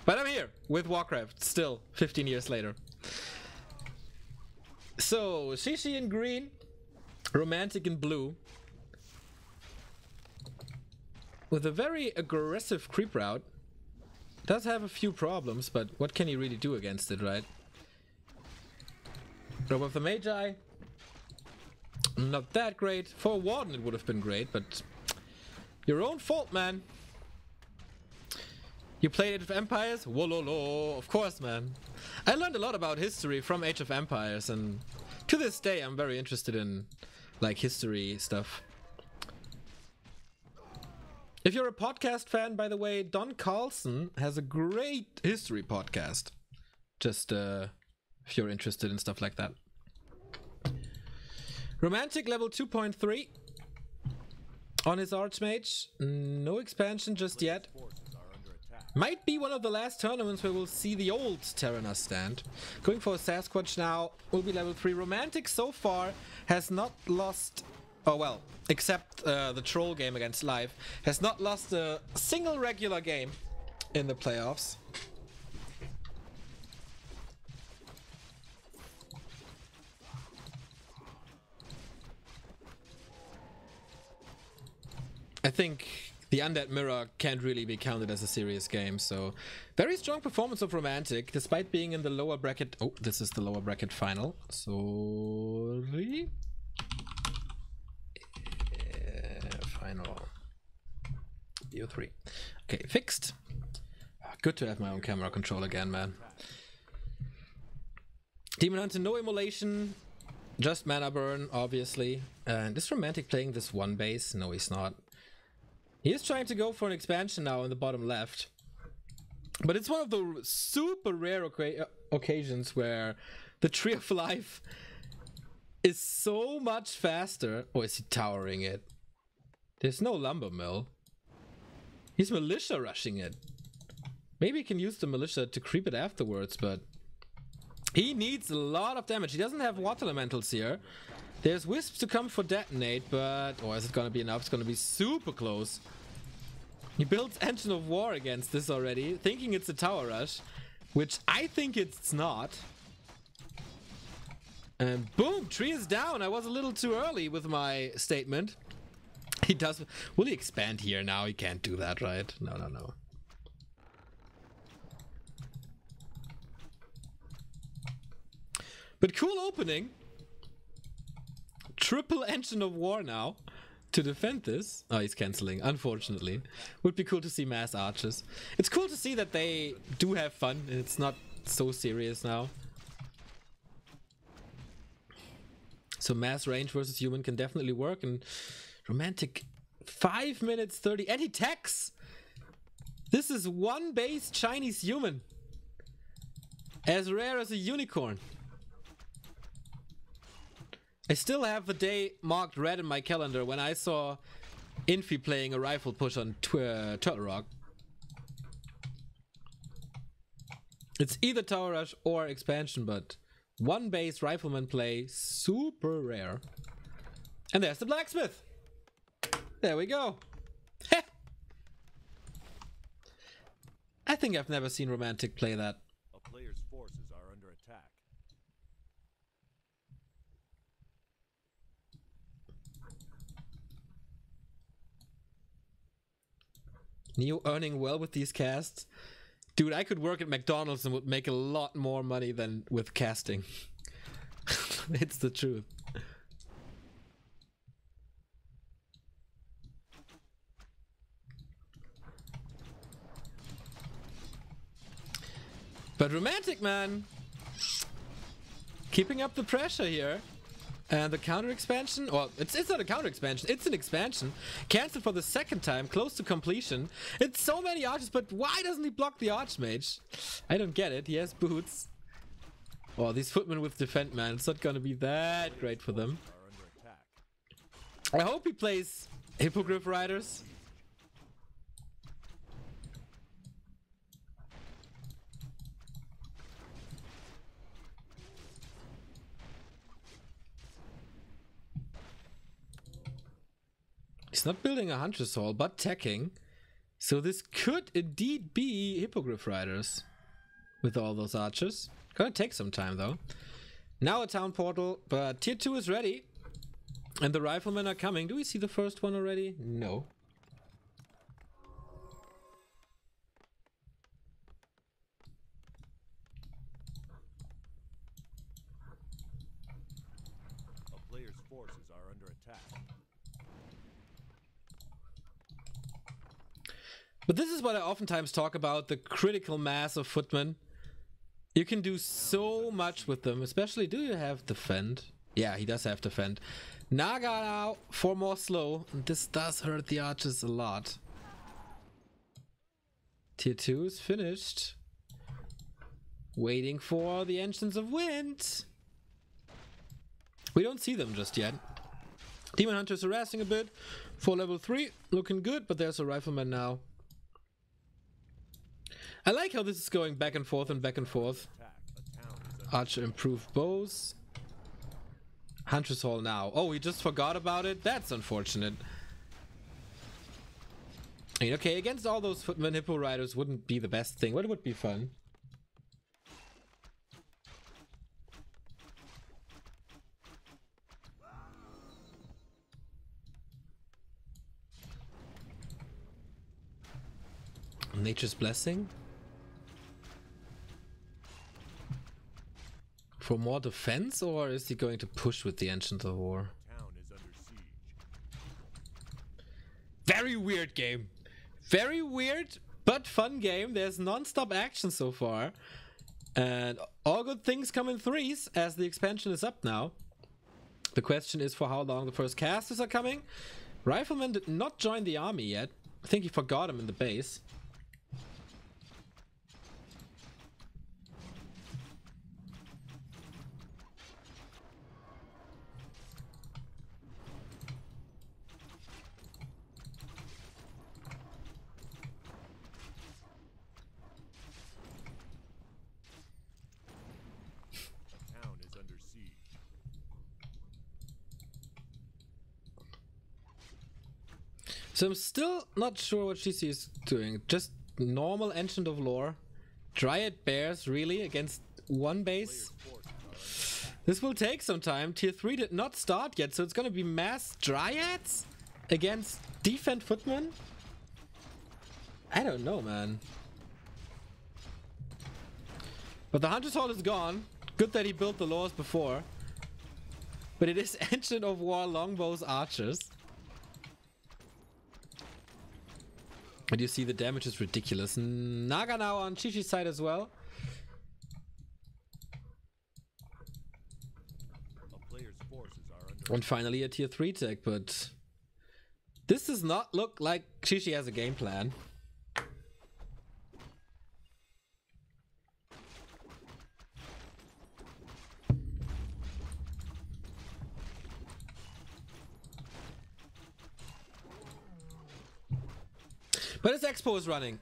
But I'm here with Warcraft, still, 15 years later. So, Shishi in green, Romantic in blue. With a very aggressive creep route. Does have a few problems, but what can he really do against it, right? Robe of the Magi. Not that great. For a Warden it would have been great, but your own fault, man. You played Age of Empires? Wololo, of course, man. I learned a lot about history from Age of Empires, and to this day I'm very interested in like history stuff. If you're a podcast fan, by the way, Don Carlson has a great history podcast. Just if you're interested in stuff like that. Romantic level 2.3 on his Archmage. No expansion just yet. Might be one of the last tournaments where we'll see the old Terranos stand. Going for a Sasquatch now, will be level 3. Romantic so far has not lost... Oh well, except the troll game against Live, has not lost a single regular game in the playoffs. I think the Undead Mirror can't really be counted as a serious game, so very strong performance of Romantic, despite being in the lower bracket. Oh, this is the lower bracket final. Sorry. Final. BO3. Okay, fixed. Good to have my own camera control again, man. Demon Hunter, no immolation. Just mana burn, obviously. And is Romantic playing this one base? No, he's not. He is trying to go for an expansion now in the bottom left. But it's one of the super rare occasions where the Tree of Life is so much faster. Or is he towering it? There's no lumber mill. He's militia rushing it. Maybe he can use the militia to creep it afterwards, but he needs a lot of damage. He doesn't have water elementals here. There's wisps to come for detonate, but... Oh, is it gonna be enough? It's gonna be super close. He builds Engine of War against this already, thinking it's a tower rush, which I think it's not. And boom! Tree is down! I was a little too early with my statement. He does... Will he expand here now? He can't do that, right? No, no, no. But cool opening. Triple Engine of War now to defend this. Oh, he's cancelling, unfortunately. Would be cool to see mass archers. It's cool to see that they do have fun and it's not so serious now. So mass range versus human can definitely work, and Romantic 5 minutes 30 and he techs. This is one base Chinese human. As rare as a unicorn. I still have the day marked red in my calendar when I saw Infi playing a rifle push on Turtle Rock. It's either Tower Rush or expansion, but one base rifleman play, super rare. And there's the blacksmith. There we go. I think I've never seen Romantic play that. A player's forces are under attack. Neo earning well with these casts. Dude, I could work at McDonald's and would make a lot more money than with casting. It's the truth. But Romantic, man, keeping up the pressure here. And the counter expansion, well, it's not a counter expansion, it's an expansion. Cancelled for the second time, close to completion. It's so many archers, but why doesn't he block the Archmage? I don't get it. He has boots. Oh, these footmen with defend, man, it's not gonna be that great for them. I hope he plays Hippogriff Riders. He's not building a Huntress Hall, but teching. So this could indeed be Hippogriff Riders with all those archers. Gonna take some time though. Now a town portal, but tier 2 is ready. And the riflemen are coming. Do we see the first one already? No. A player's forces are under attack. But this is what I oftentimes talk about, the critical mass of footmen. You can do so much with them, especially, do you have defend? Yeah, he does have defend. Naga now, 4 more slow. This does hurt the archers a lot. Tier 2 is finished. Waiting for the Engines of Wind. We don't see them just yet. Demon Hunter's harassing a bit. For level 3, looking good, but there's a rifleman now. I like how this is going back and forth and back and forth. Archer improved bows. Huntress Hall now. Oh, he just forgot about it? That's unfortunate. I mean, okay, against all those footmen, Hippo Riders wouldn't be the best thing, but it would be fun. Nature's Blessing? For more defense, or is he going to push with the Ancient of War? Town is under siege. Very weird game. Very weird, but fun game. There's non-stop action so far. And all good things come in threes as the expansion is up now. The question is for how long the first casters are coming. Rifleman did not join the army yet. I think he forgot him in the base. So I'm still not sure what GC is doing. Just normal Ancient of Lore. Dryad Bears, really? Against one base? This will take some time. Tier 3 did not start yet, so it's gonna be mass Dryads? Against Defend Footmen? I don't know, man. But the Hunter's Hall is gone. Good that he built the laws before. But it is Ancient of War Longbows Archers. And you see the damage is ridiculous. Naga now on Chi-Chi's side as well. A player's forces are under And finally a tier 3 tech, but this does not look like Chi-Chi has a game plan. But his expo is running.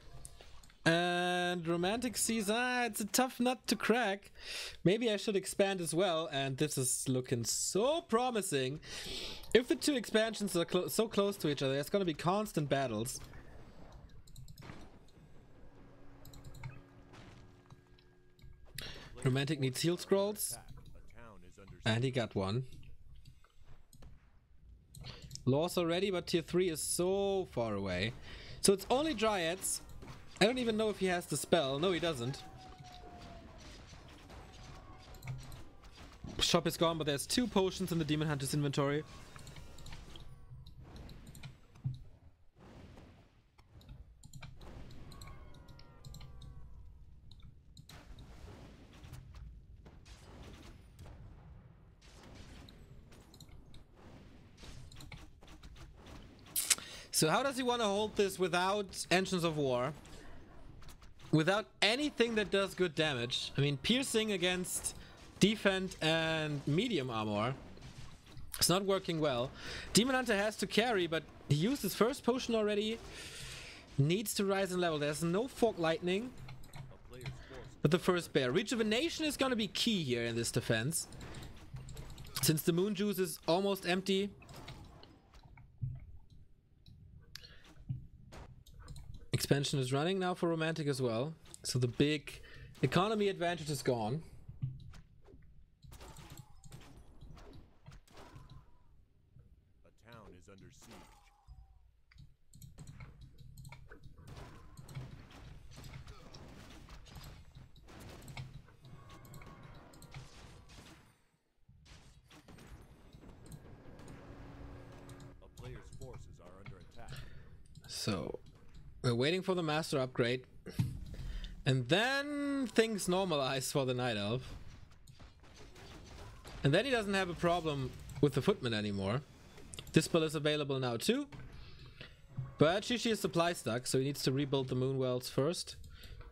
And Romantic sees, it's a tough nut to crack. Maybe I should expand as well. And this is looking so promising. If the two expansions are so close to each other, there's going to be constant battles. Romantic needs heal scrolls. And he got one. Laws are ready, but tier 3 is so far away. So it's only Dryads. I don't even know if he has the spell. No, he doesn't. Shop is gone, but there's 2 potions in the Demon Hunter's inventory. So how does he want to hold this without Engines of War? Without anything that does good damage? I mean, piercing against defend and medium armor. It's not working well. Demon Hunter has to carry, but he used his first potion already. Needs to rise in level. There's no Fork Lightning. But the first bear. Rejuvenation is going to be key here in this defense. Since the Moon Juice is almost empty. Expansion is running now for Romantic as well. So the big economy advantage is gone. A town is under siege. A player's forces are under attack. So we're waiting for the master upgrade. And then things normalize for the Night Elf. And then he doesn't have a problem with the Footman anymore. Dispel is available now too. But Shishi is supply stuck, so he needs to rebuild the Moonwells first.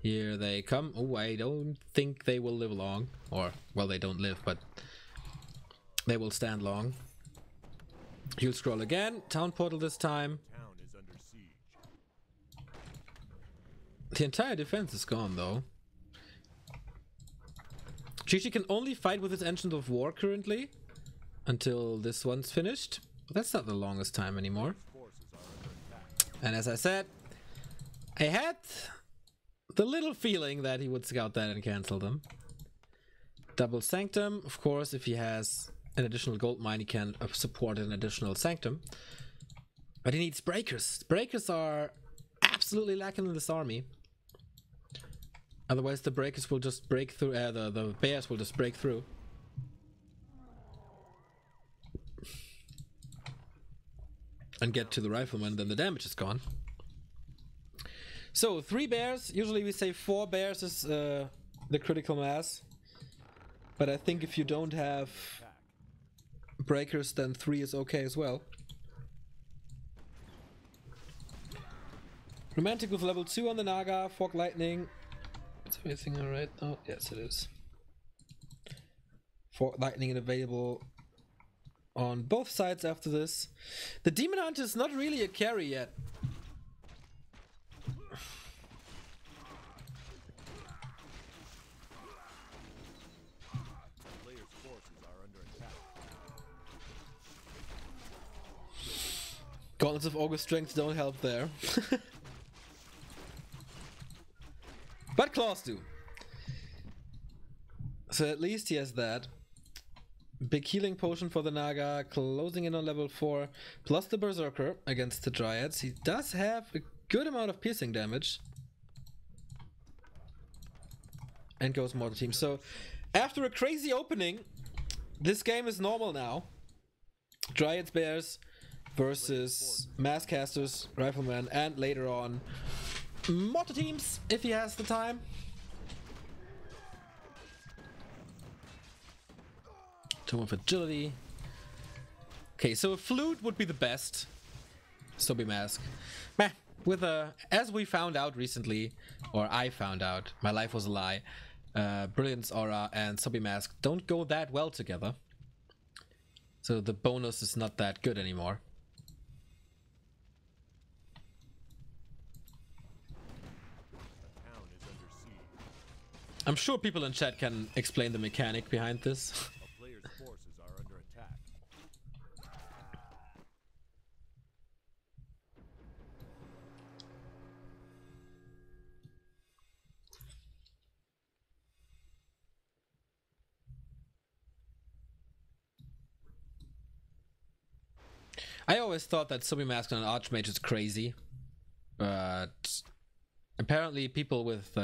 Here they come. Oh, I don't think they will live long. Or, well, they don't live, but they will stand long. He'll scroll again. Town portal this time. Town is under siege. The entire defense is gone, though. Shishi can only fight with his Engine of War currently. Until this one's finished. But that's not the longest time anymore. Forces are under attack. And as I said, I had the little feeling that he would scout that and cancel them. Double Sanctum, of course, if he has an additional gold mine, he can support an additional Sanctum. But he needs Breakers. Breakers are absolutely lacking in this army. Otherwise the Breakers will just break through, the Bears will just break through. And get to the Rifleman, then the damage is gone. So, 3 bears. Usually we say 4 bears is the critical mass. But I think if you don't have breakers, then 3 is okay as well. Romantic with level 2 on the Naga, Fork Lightning. Is everything alright? Oh, yes it is. Fork Lightning available on both sides after this. The Demon Hunter is not really a carry yet. Player's forces are under attack. Gauntlets of August Strength don't help there. But claws do. So at least he has that. Big healing potion for the Naga, closing in on level 4, plus the Berserker against the Dryads. He does have a good amount of piercing damage. And goes Mortar Team. So after a crazy opening, this game is normal now. Dryads Bears versus Masscasters, Rifleman, and later on Mortar Teams if he has the time. Tome of Agility. Okay, so a flute would be the best. Sobi Mask. Meh. With a, as we found out recently, or I found out, my life was a lie. Brilliance Aura and Sobi Mask don't go that well together. So the bonus is not that good anymore. A town is under siege. I'm sure people in chat can explain the mechanic behind this. A player's forces are under attack. I always thought that Sobi Mask on an Archmage is crazy, but apparently people with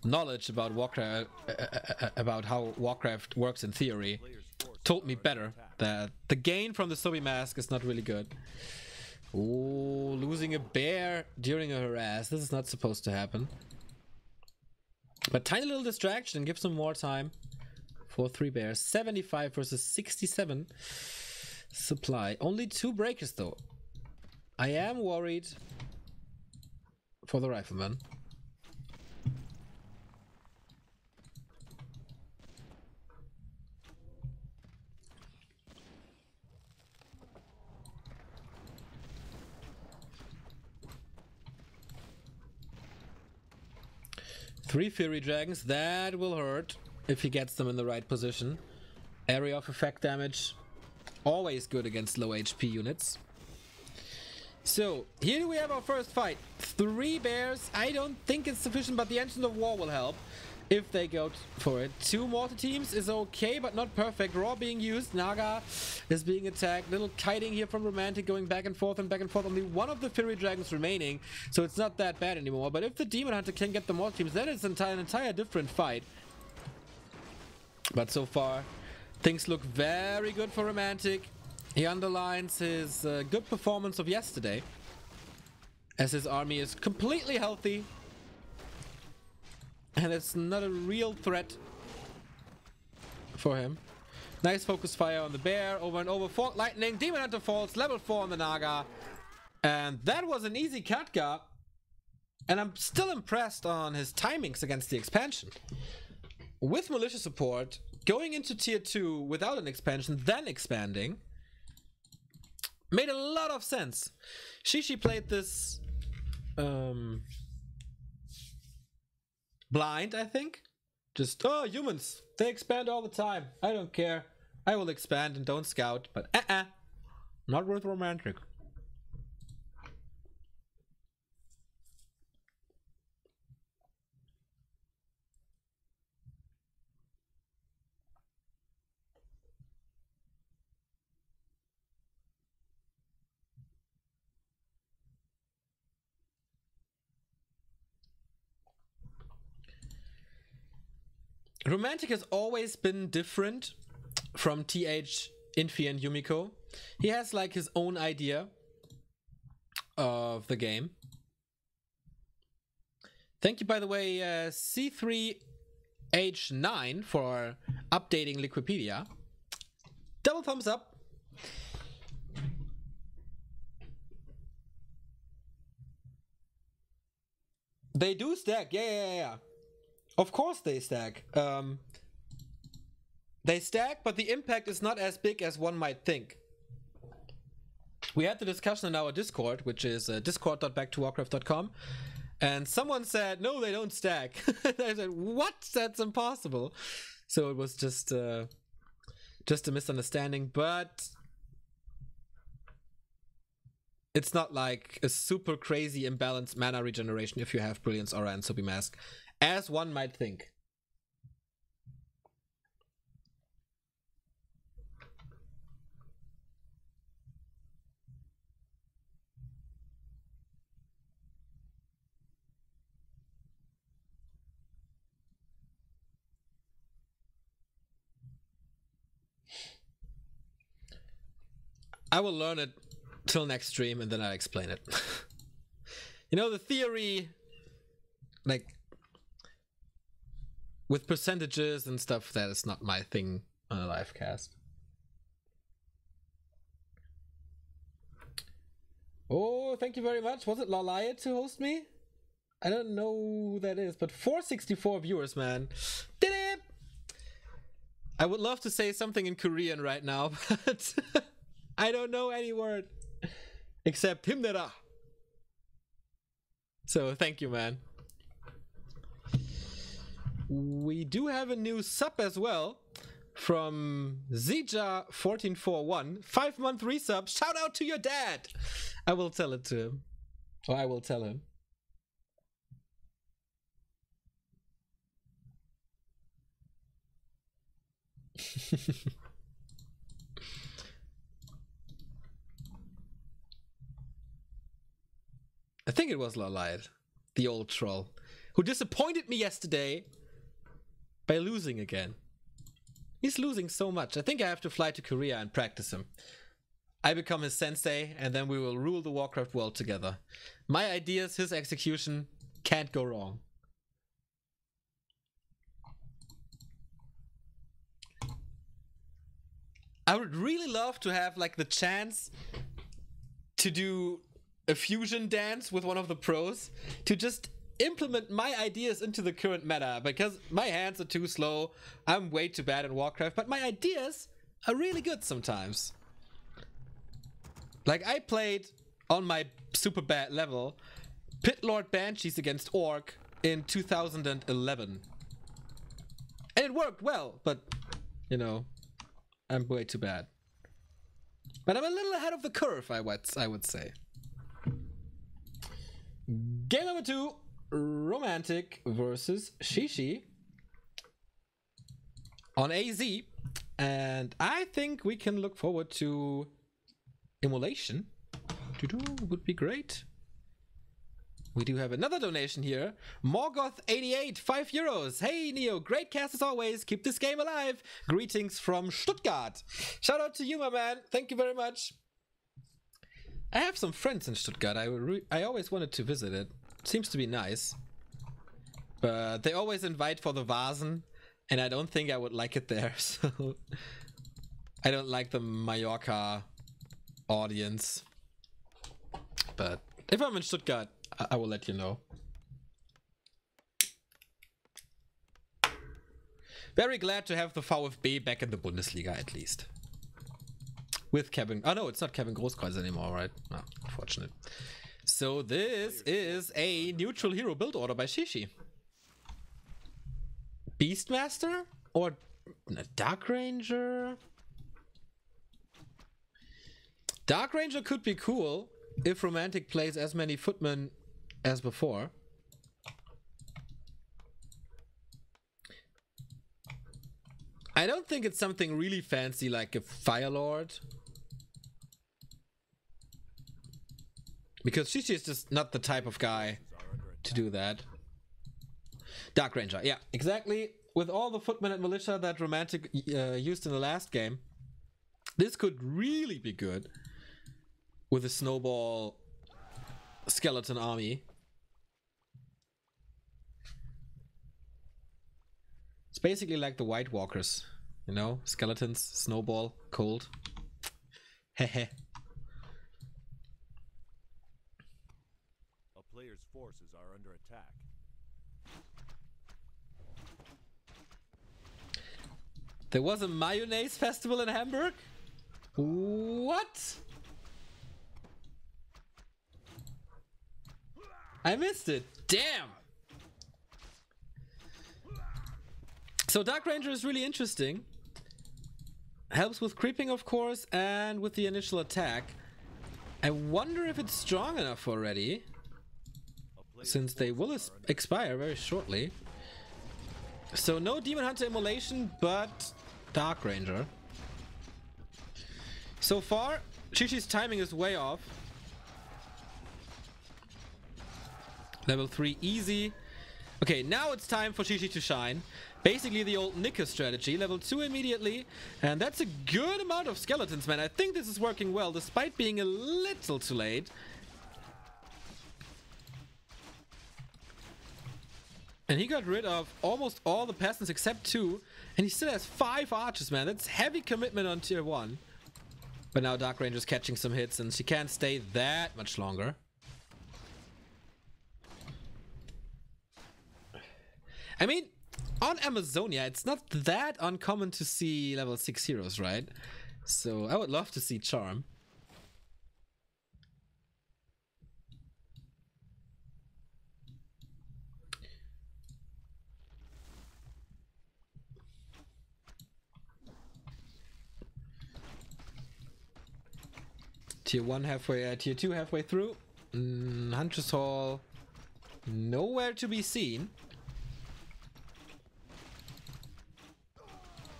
knowledge about Warcraft, about how Warcraft works in theory, told me better that the gain from the Sobi Mask is not really good. Ooh, losing a bear during a harass. This is not supposed to happen. But tiny little distraction gives them more time for 3 bears. 75 versus 67 supply. Only 2 breakers though. I am worried for the Rifleman. Three Fury Dragons, that will hurt if he gets them in the right position. Area of effect damage, always good against low HP units. So, here we have our first fight. 3 bears. I don't think it's sufficient, but the Engine of War will help if they go for it. 2 mortar teams is okay, but not perfect. Raw being used. Naga is being attacked. Little kiting here from Romantic, going back and forth and back and forth. Only one of the Fury Dragons remaining, so it's not that bad anymore. But if the Demon Hunter can get the mortar teams, then it's an entire different fight. But so far, things look very good for Romantic. He underlines his good performance of yesterday, as his army is completely healthy and it's not a real threat for him. Nice focus fire on the bear, over and over. Fork lightning, Demon Hunter falls, level 4 on the Naga, and that was an easy Katka. And I'm still impressed on his timings against the expansion. With militia support, going into tier 2 without an expansion, then expanding, made a lot of sense. Shishi played this blind, I think. Just, oh, humans, they expand all the time. I don't care. I will expand and don't scout. But not with Romantic. Romantic has always been different from TH, Infi, and Yumiko. He has like his own idea of the game. Thank you, by the way, C3H9 for updating Liquipedia. Double thumbs up. They do stack, yeah. Of course they stack. They stack, but the impact is not as big as one might think. We had the discussion in our Discord, which is discord.backtowarcraft.com, and someone said, no, they don't stack. I said, what? That's impossible. So it was just a misunderstanding, but it's not like a super crazy imbalanced mana regeneration if you have Brilliance, Aura, and Sobi Mask, as one might think. I will learn it till next stream and then I'll explain it. You know, the theory, like, with percentages and stuff, that is not my thing on a live cast. Oh, thank you very much. Was it Lalaya to host me? I don't know who that is, but 464 viewers, man. Did it! I would love to say something in Korean right now, but I don't know any word except Himnera. So thank you, man. We do have a new sub as well from Zija1441. 5-month resub. Shout out to your dad. I will tell it to him. Or I will tell him. I think it was Lalide, the old troll, who disappointed me yesterday by losing again. He's losing so much. I think I have to fly to Korea and practice him. I become his sensei, and then we will rule the Warcraft world together. My ideas, his execution, can't go wrong. I would really love to have like the chance to do a fusion dance with one of the pros to just implement my ideas into the current meta, because my hands are too slow. I'm way too bad in Warcraft, but my ideas are really good sometimes. Like, I played on my super bad level Pit Lord Banshees against Orc in 2011. And it worked well, but, you know, I'm way too bad. But I'm a little ahead of the curve, I would say. Game number 2, Romantic versus Shishi on AZ. And I think we can look forward to Immolation. Would be great. We do have another donation here. Morgoth88, 5 euros. Hey Neo, great cast as always. Keep this game alive. Greetings from Stuttgart. Shout out to you, my man. Thank you very much. I have some friends in Stuttgart. I always wanted to visit it. Seems to be nice. But they always invite for the Vasen, and I don't think I would like it there. So I don't like the Mallorca audience. But if I'm in Stuttgart, I will let you know. Very glad to have the VfB back in the Bundesliga at least. With Kevin... Oh no, it's not Kevin Großkreuz anymore, right? No, unfortunate. So this is a neutral hero build order by Shishi. Beastmaster? Or a Dark Ranger? Dark Ranger could be cool if Romantic plays as many footmen as before. I don't think it's something really fancy like a Firelord. Because Shishi is just not the type of guy to do that. Dark Ranger, yeah, exactly. With all the footmen and militia that Romantic used in the last game, this could really be good with a snowball skeleton army. It's basically like the White Walkers, you know? Skeletons, snowball, cold. Hehe. A player's forces are under attack. There was a mayonnaise festival in Hamburg? What? I missed it. Damn. So Dark Ranger is really interesting. Helps with creeping, of course, and with the initial attack. I wonder if it's strong enough already, since they will expire very shortly. So no Demon Hunter Immolation, but Dark Ranger. So far, Shishi's timing is way off. Level 3 easy. Okay, now it's time for Shishi to shine. Basically the old Nika strategy. Level 2 immediately. And that's a good amount of skeletons, man. I think this is working well, despite being a little too late. And he got rid of almost all the peasants except 2. And he still has 5 archers, man. That's heavy commitment on tier 1. But now Dark Ranger's catching some hits and she can't stay that much longer. I mean, on Amazonia, it's not that uncommon to see level 6 heroes, right? So I would love to see Charm. Tier 1 halfway, tier 2 halfway through. Huntress Hall, nowhere to be seen.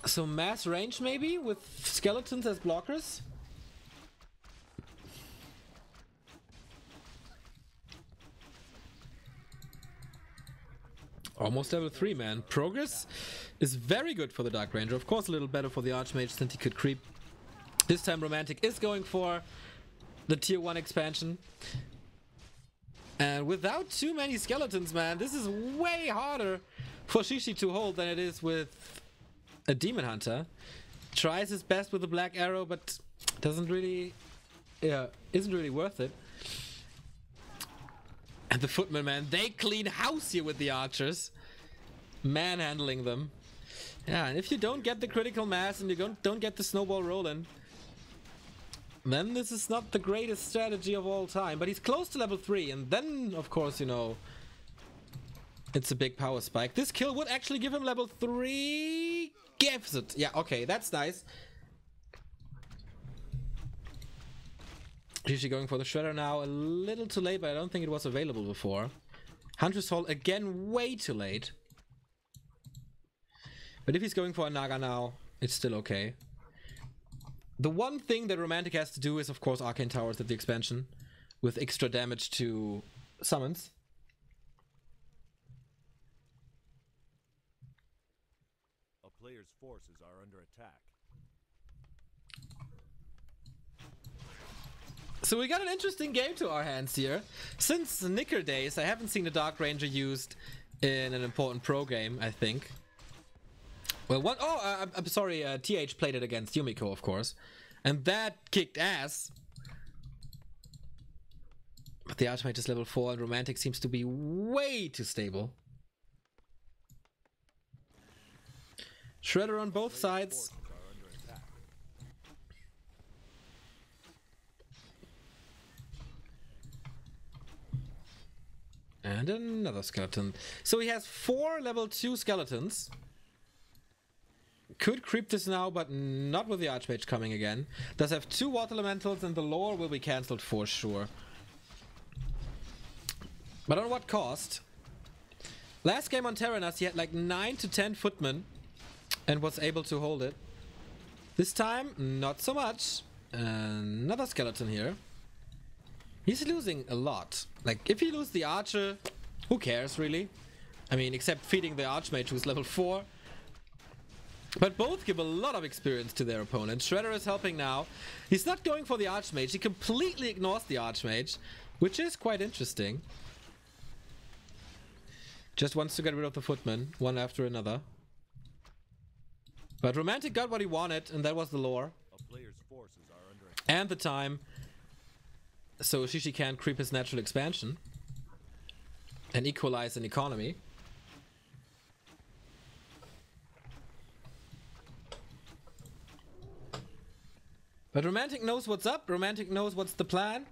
So mass range maybe with skeletons as blockers. Almost level 3, man. Progress is very good for the Dark Ranger. Of course a little better for the Archmage since he could creep. This time Romantic is going for the tier 1 expansion. And without too many skeletons, man, this is way harder for Shishi to hold than it is with a Demon Hunter. Tries his best with the Black Arrow, but doesn't really, isn't really worth it. And the Footmen, man, they clean house here with the archers, manhandling them. Yeah, and if you don't get the critical mass and you don't get the snowball rolling, then this is not the greatest strategy of all time. But he's close to level 3, and then, of course, you know, it's a big power spike. This kill would actually give him level 3. Gives it. Yeah, okay, that's nice. Usually going for the Shredder now, a little too late, but I don't think it was available before. Hunter's Hole again, way too late. But if he's going for a Naga now, it's still okay. The one thing that Romantic has to do is, of course, Arcane Towers at the expansion, with extra damage to summons. A player's forces are under attack. So we got an interesting game to our hands here. Since the Knicker days, I haven't seen a Dark Ranger used in an important pro game, I think. Well, I'm sorry, TH played it against Yumiko, of course. And that kicked ass. But the Archmage is level 4 and Romantic seems to be way too stable. Shredder on both sides. And another skeleton. So he has 4 level 2 skeletons. Could creep this now, but not with the Archmage coming again. Does have 2 water elementals and the lore will be cancelled for sure. But on what cost? Last game on Terranas he had like 9 to 10 footmen and was able to hold it. This time, not so much. Another skeleton here. He's losing a lot. Like, if he loses the Archer, who cares really? I mean, except feeding the Archmage who's level 4. But both give a lot of experience to their opponent. Shredder is helping now. He's not going for the Archmage. He completely ignores the Archmage, which is quite interesting. Just wants to get rid of the footmen, one after another. But Romantic got what he wanted, and that was the lore. A player's forces are under attack. And the time. So Shishi can't creep his natural expansion. And equalize an economy. But Romantic knows what's up. Romantic knows what's the plan.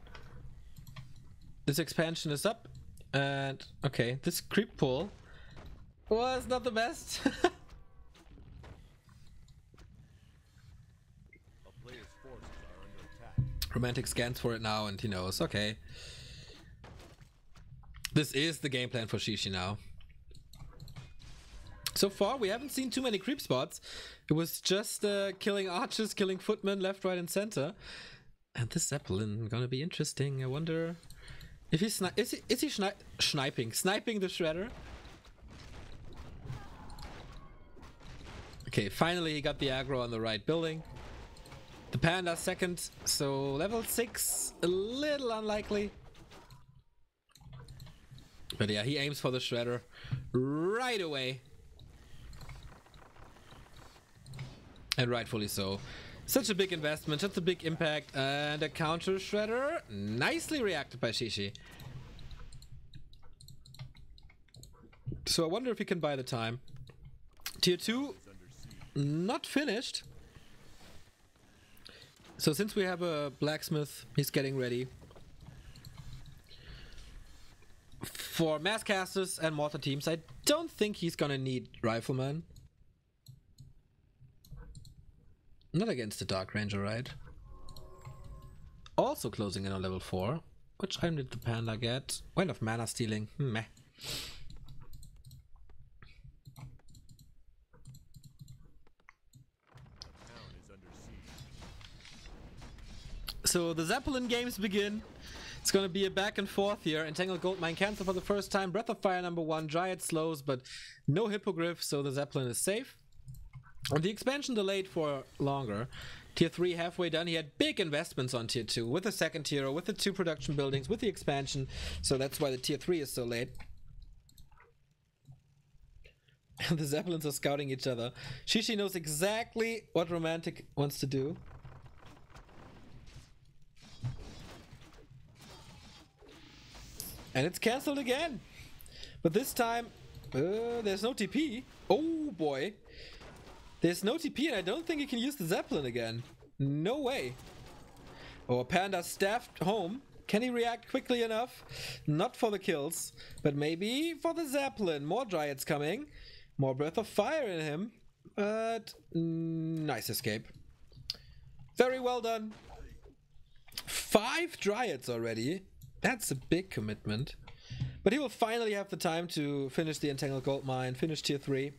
This expansion is up. And, okay, this creep pull was not the best. A player's forces are under attack. Romantic scans for it now and he knows, okay. This is the game plan for Shishi now. So far, we haven't seen too many creep spots. It was just killing archers, killing footmen left, right, and center. And this Zeppelin gonna be interesting. I wonder if he's is he sniping the Shredder? Okay, finally he got the aggro on the right building. The Panda second, so level 6, a little unlikely. But yeah, he aims for the Shredder right away. And rightfully so. Such a big investment, such a big impact, and a counter Shredder. Nicely reacted by Shishi. So I wonder if he can buy the time. Tier 2, not finished. So since we have a blacksmith, he's getting ready. For mass casters and mortar teams, I don't think he's gonna need riflemen. Not against the Dark Ranger, right? Also closing in on level 4. Which item did the Panda get? Wind of Mana stealing. Meh. So the Zeppelin games begin. It's gonna be a back and forth here. Entangled Goldmine cancel for the first time. Breath of Fire number 1. Dryad slows, but no Hippogriff, so the Zeppelin is safe. And the expansion delayed for longer. Tier 3 halfway done. He had big investments on Tier 2 with the second tier, with the 2 production buildings, with the expansion. So that's why the Tier 3 is so late. And the Zeppelins are scouting each other. Shishi knows exactly what Romantic wants to do. And it's cancelled again. But this time, there's no TP. Oh boy. There's no TP and I don't think he can use the Zeppelin again. No way. Oh, Panda staffed home. Can he react quickly enough? Not for the kills, but maybe for the Zeppelin. More Dryads coming. More Breath of Fire in him. But nice escape. Very well done. 5 Dryads already. That's a big commitment. But he will finally have the time to finish the Entangled Goldmine, finish tier 3.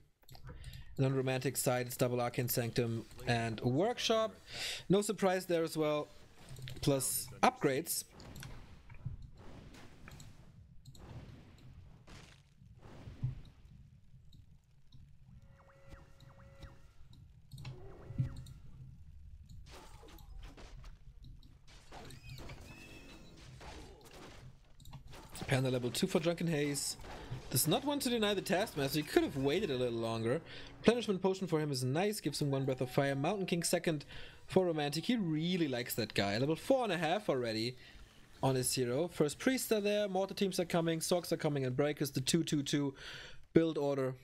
And on the romantic side, it's double Arcane Sanctum and a Workshop. No surprise there as well. Plus upgrades. Panda level 2 for Drunken Haze. Does not want to deny the Taskmaster. He could have waited a little longer. Replenishment Potion for him is nice. Gives him 1 Breath of Fire. Mountain King second for Romantic. He really likes that guy. Level 4.5 already on his hero. First Priests are there. Mortar Teams are coming. Sogs are coming. And Breakers. The 2-2-2 build order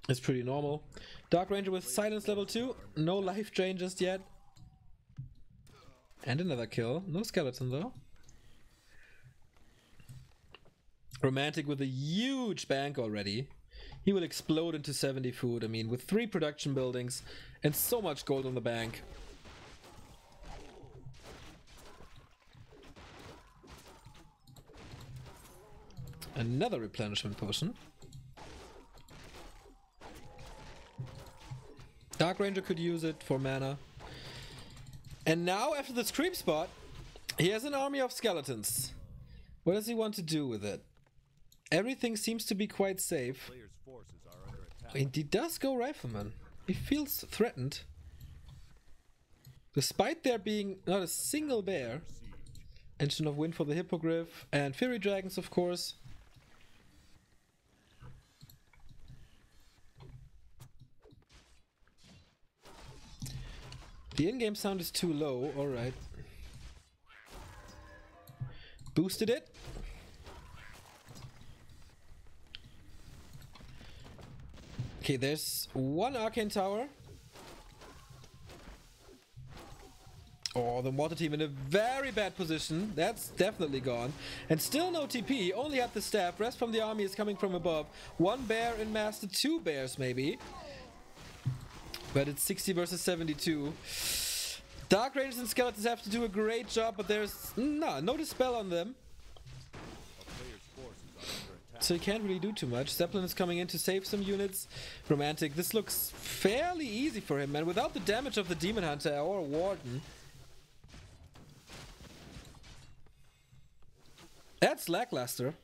is pretty normal. Dark Ranger with Silence level 2. No life drain just yet. And another kill. No skeleton though. Romantic with a huge bank already. He will explode into 70 food. I mean, with 3 production buildings and so much gold on the bank. Another replenishment potion. Dark Ranger could use it for mana. And now, after the creep spot, he has an army of skeletons. What does he want to do with it? Everything seems to be quite safe. And he does go Rifleman. He feels threatened. Despite there being not a single bear. Engine of Wind for the Hippogriff. And Fury Dragons, of course. The in-game sound is too low. Alright. Boosted it. Okay, there's 1 Arcane Tower. Oh, the Mortar Team in a very bad position. That's definitely gone. And still no TP, only at the staff. Rest from the army is coming from above. 1 bear in Master, 2 bears maybe. But it's 60 versus 72. Dark Rangers and Skeletons have to do a great job, but there's no dispel on them. So he can't really do too much. Zeppelin is coming in to save some units. Romantic, this looks fairly easy for him, and without the damage of the Demon Hunter or Warden. That's lackluster.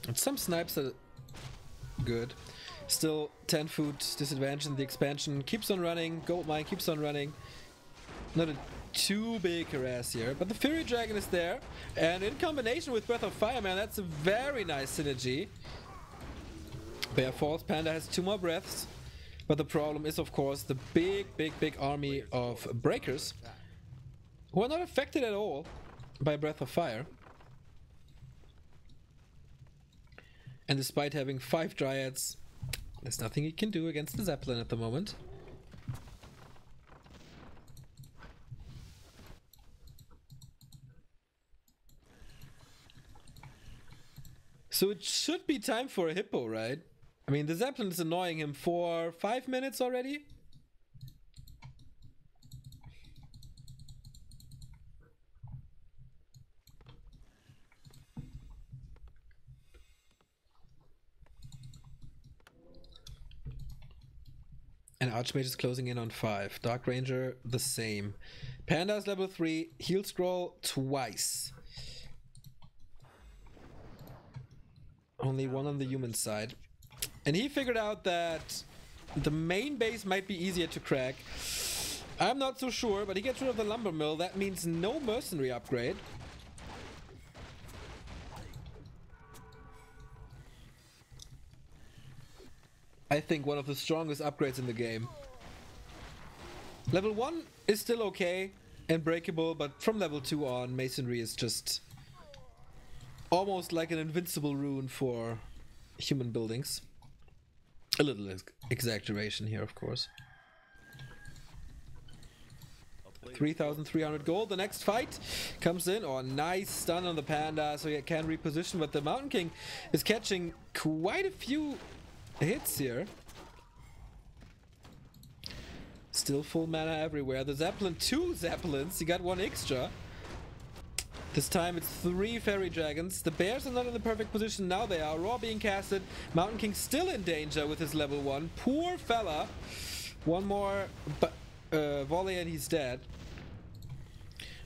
And some snipes are good. Still 10 food disadvantage in the expansion. Keeps on running. Goldmine keeps on running. Not a too big harass here, but the Fury Dragon is there, and in combination with Breath of Fire, man, that's a very nice synergy. Bear falls, Panda has 2 more breaths, but the problem is, of course, the big army of Breakers who are not affected at all by Breath of Fire. And despite having 5 Dryads, there's nothing he can do against the Zeppelin at the moment. So it should be time for a Hippo, right? I mean, the Zeppelin is annoying him for 5 minutes already. And Archmage is closing in on 5. Dark Ranger, the same. Panda's level 3. Heal Scroll twice. Only 1 on the human side. And he figured out that the main base might be easier to crack. I'm not so sure, but he gets rid of the lumber mill. That means no mercenary upgrade. I think one of the strongest upgrades in the game. Level 1 is still okay and breakable, but from level 2 on, masonry is just almost like an invincible rune for human buildings. A little exaggeration here, of course. 3,300 gold. The next fight comes in. Oh, nice stun on the Panda, so he can reposition, but the Mountain King is catching quite a few hits here. Still full mana everywhere. The Zeppelin, 2 Zeppelins. He got 1 extra. This time it's 3 Fairy Dragons. The bears are not in the perfect position. Now they are. Raw being casted. Mountain King still in danger with his level 1. Poor fella. One more volley and he's dead.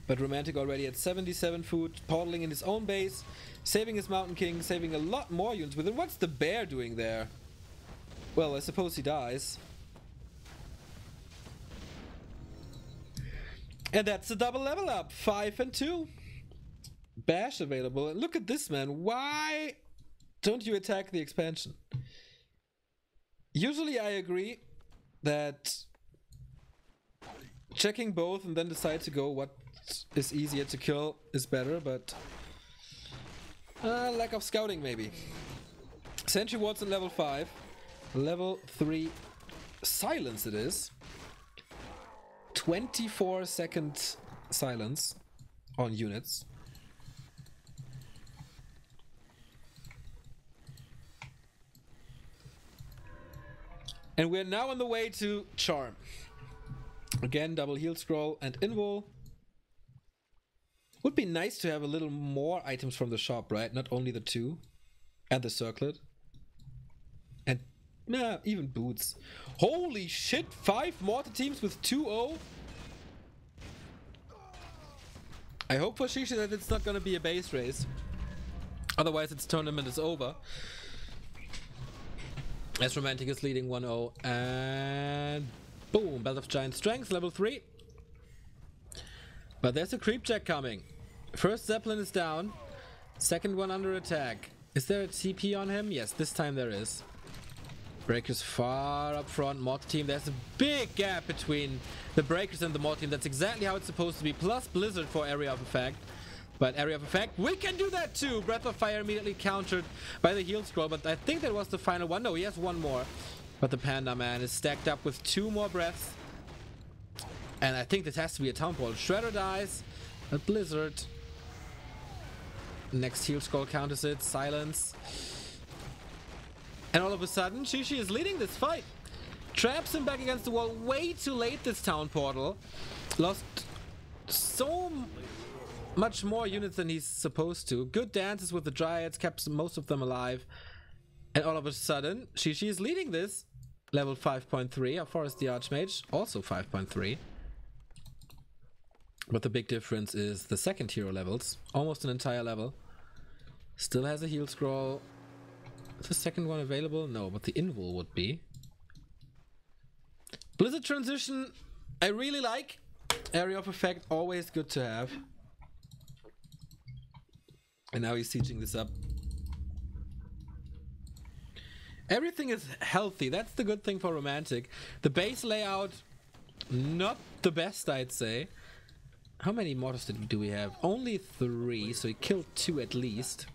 But Romantic already at 77 food. Portaling in his own base. Saving his Mountain King. Saving a lot more units with it. What's the bear doing there? Well, I suppose he dies. And that's a double level up. 5 and 2. Bash available. And look at this, man. Why don't you attack the expansion? Usually I agree that checking both and then decide to go what is easier to kill is better, but lack of scouting maybe. Sentry Wards in level 5. Level 3 silence it is. 24-second silence on units. And we're now on the way to Charm. Again, double heal scroll and invul. Would be nice to have a little more items from the shop, right? Not only the 2 and the circlet. And even boots. Holy shit, 5 mortar teams with 2-0. I hope for Shishi that it's not gonna be a base race. Otherwise its tournament is over. As Romantic is leading 1-0, and boom, Belt of Giant Strength, level 3. But there's a creep check coming. First Zeppelin is down, second one under attack. Is there a TP on him? Yes, this time there is. Breakers far up front, Mod team. There's a big gap between the Breakers and the Mod team. That's exactly how it's supposed to be. Plus Blizzard for Area of Effect. But Area of Effect, we can do that too! Breath of Fire immediately countered by the heal scroll, but I think that was the final one. No, he has one more. But the Panda Man is stacked up with 2 more breaths. And I think this has to be a Town Ball. Shredder dies, a Blizzard. Next heal scroll counters it, silence. And all of a sudden, Shishi is leading this fight. Traps him back against the wall way too late this Town Portal. Lost so much more units than he's supposed to. Good dances with the Dryads, kept most of them alive. And all of a sudden, Shishi is leading this. Level 5.3, our Forest the Archmage, also 5.3. But the big difference is the second hero levels. Almost an entire level. Still has a heal scroll. Is the second one available? No, but the invul would be. Blizzard transition, I really like. Area of Effect, always good to have. And now he's sieging this up. Everything is healthy. That's the good thing for Romantic. The base layout, not the best, I'd say. How many mortars do we have? Only 3, so he killed 2 at least.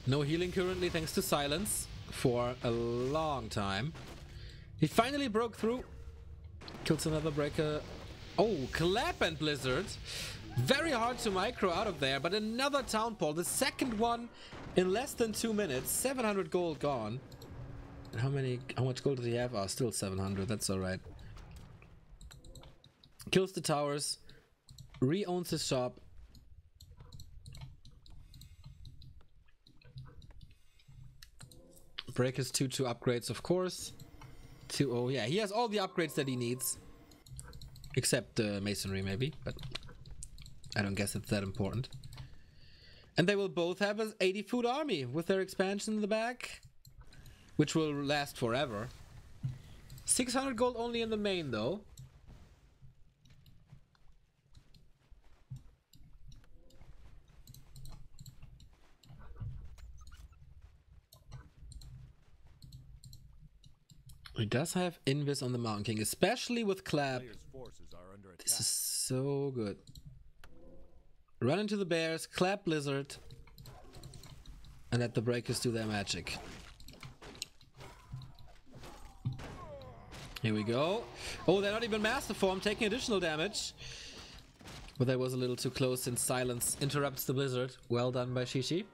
No healing currently, thanks to silence for a long time. He finally broke through. Kills another breaker. Oh, Clap and Blizzard. Very hard to micro out of there, but another Town Ball. The second one in less than 2 minutes. 700 gold gone. And how much gold does he have? Oh, still 700. That's alright. Kills the towers. Re-owns his shop. Breakers 2 upgrades, of course. 2-0. Yeah, he has all the upgrades that he needs. Except masonry, maybe. But I don't guess it's that important. And they will both have an 80 food army with their expansion in the back. Which will last forever. 600 gold only in the main, though. He does have Invis on the Mountain King, especially with Clap. This is so good. Run into the bears, Clap Blizzard, and let the breakers do their magic. Here we go. Oh, they're not even Master Form, taking additional damage. But that was a little too close since silence interrupts the blizzard. Well done by Shishi.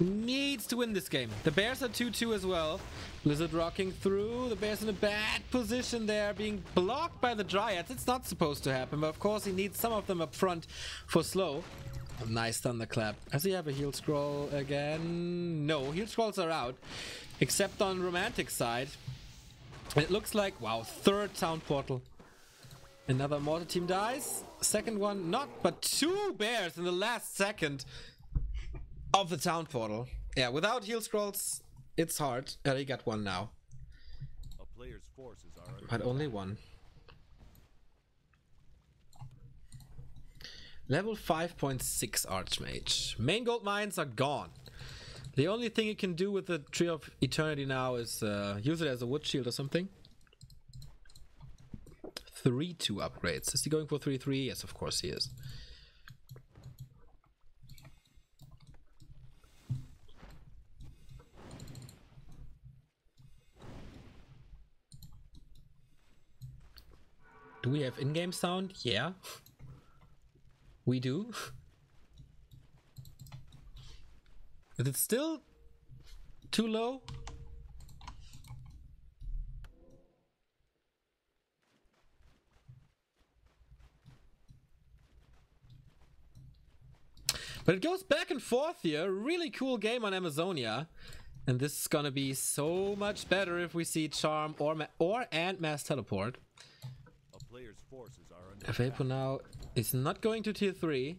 Needs to win this game. The Bears are 2-2 as well. Blizzard rocking through. The Bears in a bad position there, being blocked by the Dryads. It's not supposed to happen, but of course he needs some of them up front for slow. A nice thunderclap. Does he have a heal scroll again? No, heal scrolls are out. Except on Romantic side. It looks like, wow, third town portal. Another mortar team dies. Second one, not, but 2 Bears in the last second of the town portal. Yeah, without heal scrolls, it's hard. He got one now. A player's forces are under But only one. Level 5.6 Archmage. Main gold mines are gone. The only thing you can do with the Tree of Eternity now is use it as a wood shield or something. 3-2 upgrades. Is he going for 3-3? Yes, of course he is. Do we have in-game sound? Yeah. We do. Is it still too low? But it goes back and forth here. Really cool game on Amazonia. And this is gonna be so much better if we see Charm or Mass Teleport. player's forces are under Vapo now is not going to tier 3.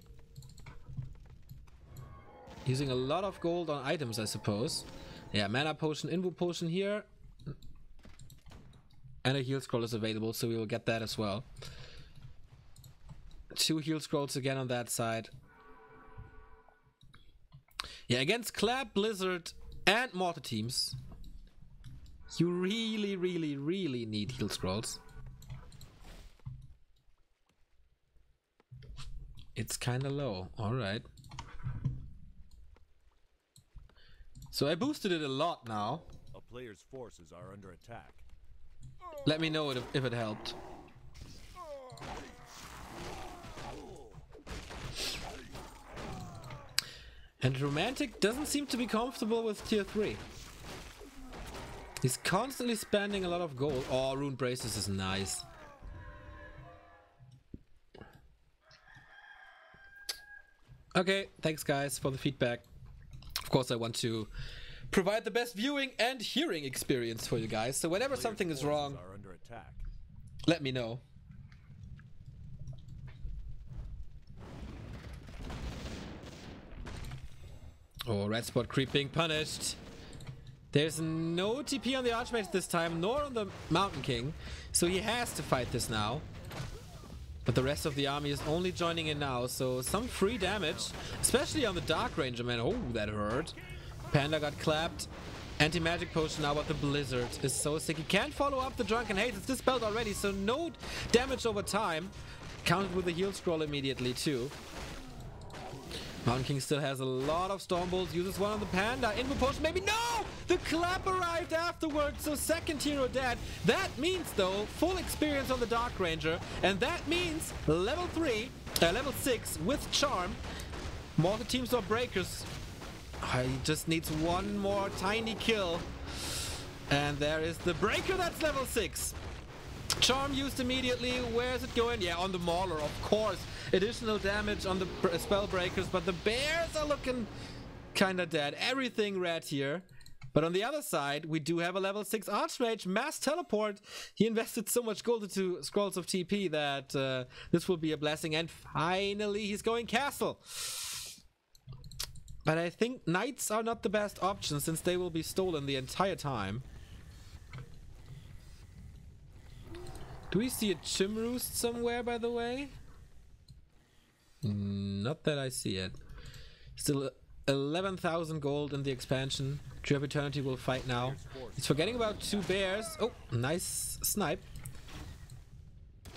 Using a lot of gold on items, I suppose. Yeah, mana potion, invo potion here. And a heal scroll is available, so we will get that as well. 2 heal scrolls again on that side. Yeah, against Clap, Blizzard, and Mortar teams, you really, really, really need heal scrolls. It's kind of low. Alright. So I boosted it a lot now. A player's forces are under attack. Let me know if it helped. And Romantic doesn't seem to be comfortable with tier 3. He's constantly spending a lot of gold. Oh, Rune Braces is nice. Okay, thanks guys for the feedback. Of course I want to provide the best viewing and hearing experience for you guys. So whenever something is wrong, Are under attack. let me know. Oh, red spot creeping, punished. There's no TP on the Archmage this time, nor on the Mountain King, so he has to fight this now. But the rest of the army is only joining in now, so some free damage, especially on the Dark Ranger, man. Oh, that hurt. Panda got clapped. Anti-magic potion now, but the Blizzard is so sick. He can't follow up the Drunken Haze. It's dispelled already, so no damage over time. Counted with the heal scroll immediately, too. Mountain King still has a lot of Storm Bolts. Uses one on the Panda. Invo potion, maybe. No! The clap arrived afterwards, so second hero dead. That means, though, full experience on the Dark Ranger. And that means level 6 with Charm. Mortar teams or breakers. He just needs one more tiny kill. And there is the breaker, that's level 6. Charm used immediately. Where is it going? Yeah, on the Mauler, of course. Additional damage on the spell breakers, but the Bears are looking kinda dead. Everything red here. But on the other side, we do have a level 6 Archmage, Mass Teleport. He invested so much gold into Scrolls of TP that this will be a blessing. And finally, he's going Castle. But I think Knights are not the best option since they will be stolen the entire time. Do we see a Chimroost somewhere, by the way? Not that I see it. Still 11,000 gold in the expansion. Tree of Eternity will fight now. He's forgetting about 2 bears. Oh, nice snipe.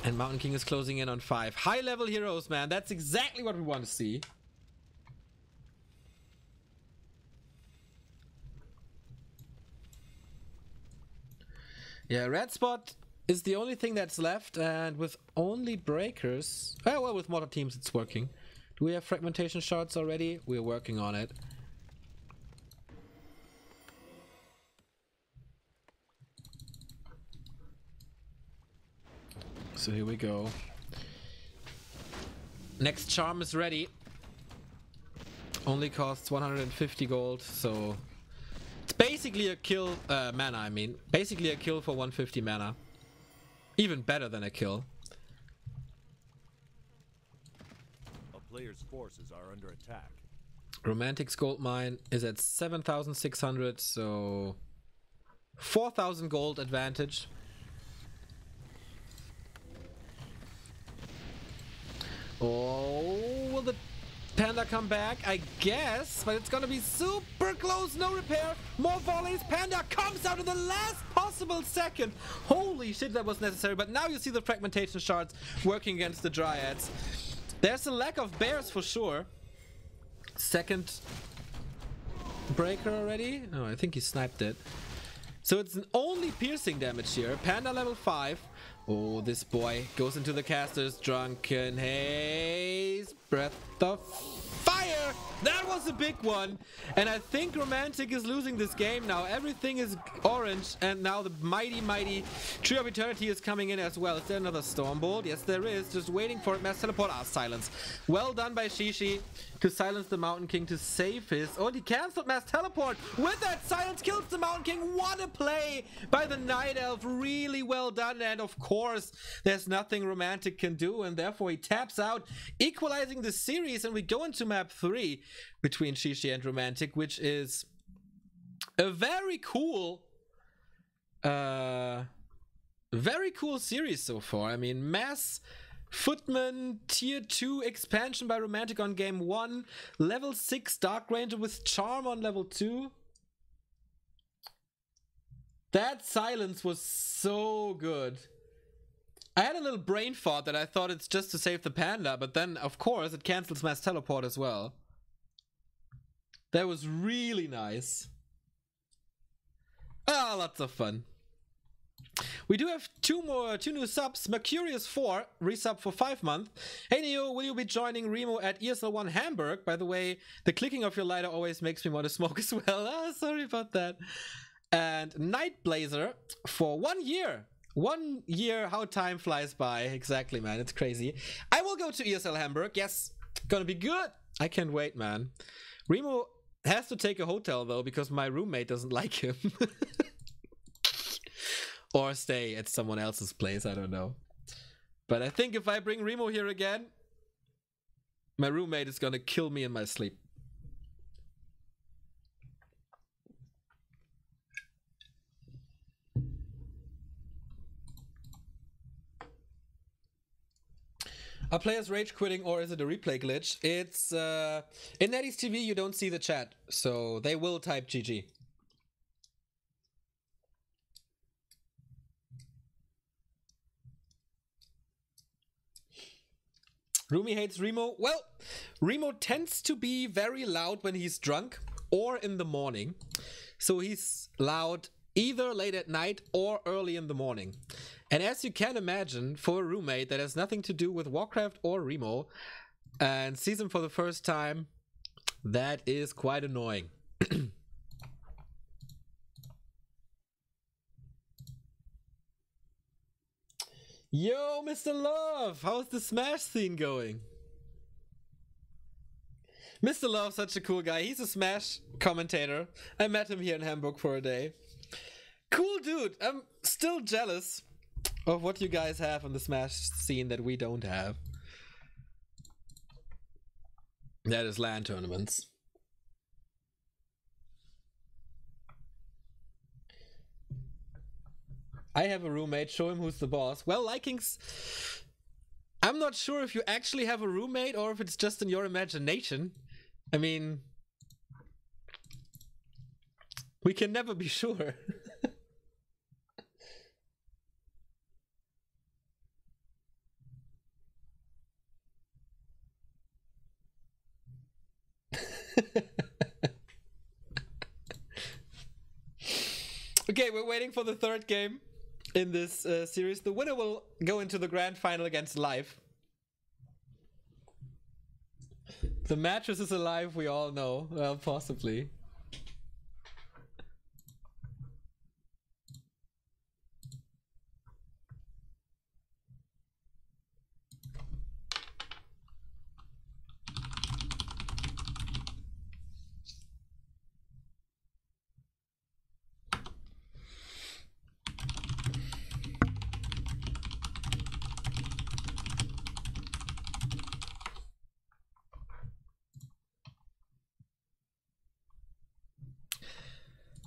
And Mountain King is closing in on 5. High level heroes, man. That's exactly what we want to see. Yeah, red spot is the only thing that's left, and with only breakers... Oh, well, with modern teams it's working. Do we have fragmentation shards already? We're working on it. So here we go. Next charm is ready. Only costs 150 gold, so... It's basically a kill... mana, I mean. Basically a kill for 150 mana. Even better than a kill. A player's forces are under attack. Romantic's gold mine is at 7,600, so... 4,000 gold advantage. Oh, will the Panda come back? I guess, but it's gonna be super close. No repair. More volleys. Panda comes out in the last possible second. Holy shit, that was necessary. But now you see the fragmentation shards working against the Dryads. There's a lack of bears for sure. Second breaker already? Oh, I think he sniped it. So it's an only piercing damage here. Panda level 5. Oh, this boy goes into the casters. Drunken Haze. Breath of Fire. That was a big one. And I think Romantic is losing this game now. Everything is orange. And now the mighty Tree of Eternity is coming in as well. Is there another Stormbolt? Yes, there is. Just waiting for it. Mass Teleport. Ah, silence. Well done by Shishi to silence the Mountain King to save his... Oh, he cancelled Mass Teleport. With that, silence kills the Mountain King. What a play by the Night Elf. Really well done. And of course, there's nothing Romantic can do. And therefore, he taps out, equalizing the series. And we go into map 3 between Shishi and Romantic, which is a very cool series so far. I mean, Mass Footman tier 2 expansion by Romantic on game 1, level 6 Dark Ranger with Charm on level 2. That silence was so good. I had a little brain fart that I thought it's just to save the Panda, but then of course it cancels Mass Teleport as well. That was really nice. Ah, lots of fun. We do have two new subs. Mercurius4, resub for 5 months. Hey Neo, will you be joining Remo at ESL1 Hamburg? By the way, the clicking of your lighter always makes me want to smoke as well. Ah, sorry about that. And Night Blazer for 1 year. 1 year, how time flies by. Exactly, man. It's crazy. I will go to ESL Hamburg. Yes, gonna be good. I can't wait, man. Remo has to take a hotel, though, because my roommate doesn't like him. Or stay at someone else's place, I don't know. But I think if I bring Remo here again, my roommate is gonna kill me in my sleep. Are players rage quitting or is it a replay glitch? It's in Netty's TV you don't see the chat, so they will type GG. Rumi hates Remo. Well, Remo tends to be very loud when he's drunk or in the morning. So he's loud either late at night or early in the morning. And as you can imagine, for a roommate that has nothing to do with Warcraft or Remo and sees him for the first time, that is quite annoying. Yo, Mr. Love, how's the Smash scene going? Mr. Love, such a cool guy. He's a Smash commentator. I met him here in Hamburg for a day. Cool dude. I'm still jealous of what you guys have on the Smash scene that we don't have. That is LAN tournaments. I have a roommate, show him who's the boss. Well, Likings, I'm not sure if you actually have a roommate or if it's just in your imagination. I mean, we can never be sure. Okay, we're waiting for the third game. in this series. The winner will go into the grand final against Live. The mattress is alive, we all know. Well, possibly.